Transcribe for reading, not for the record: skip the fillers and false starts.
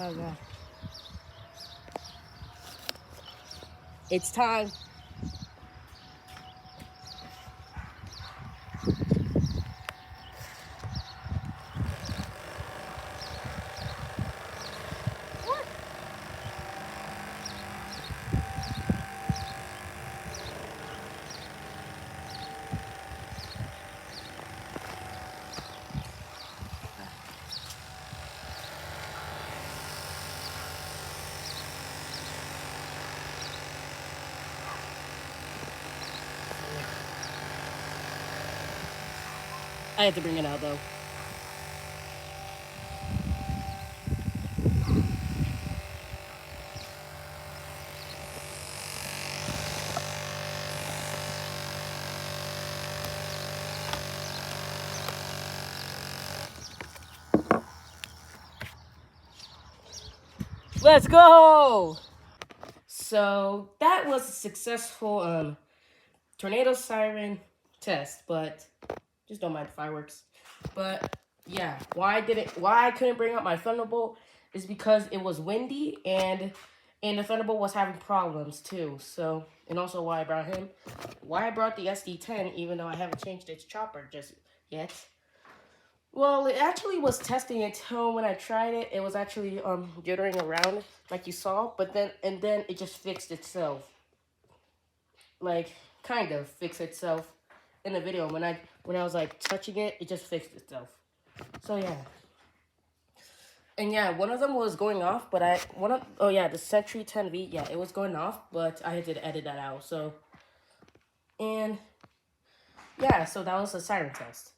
Oh god. It's time. I had to bring it out though. Let's go! So that was a successful tornado siren test, but just don't mind the fireworks. But yeah, why I couldn't bring up my Thunderbolt is because it was windy and the Thunderbolt was having problems too. So, and also why I brought the SD10 even though I haven't changed its chopper just yet. Well, it actually was testing until when I tried it, it was actually jittering around like you saw, but then it just fixed itself. Like kind of fixed itself in the video when I was like touching it, it just fixed itself. So yeah. And yeah, one of them was going off, but the Sentry 10V, yeah, it was going off, but I had to edit that out. So and yeah, so that was a siren test.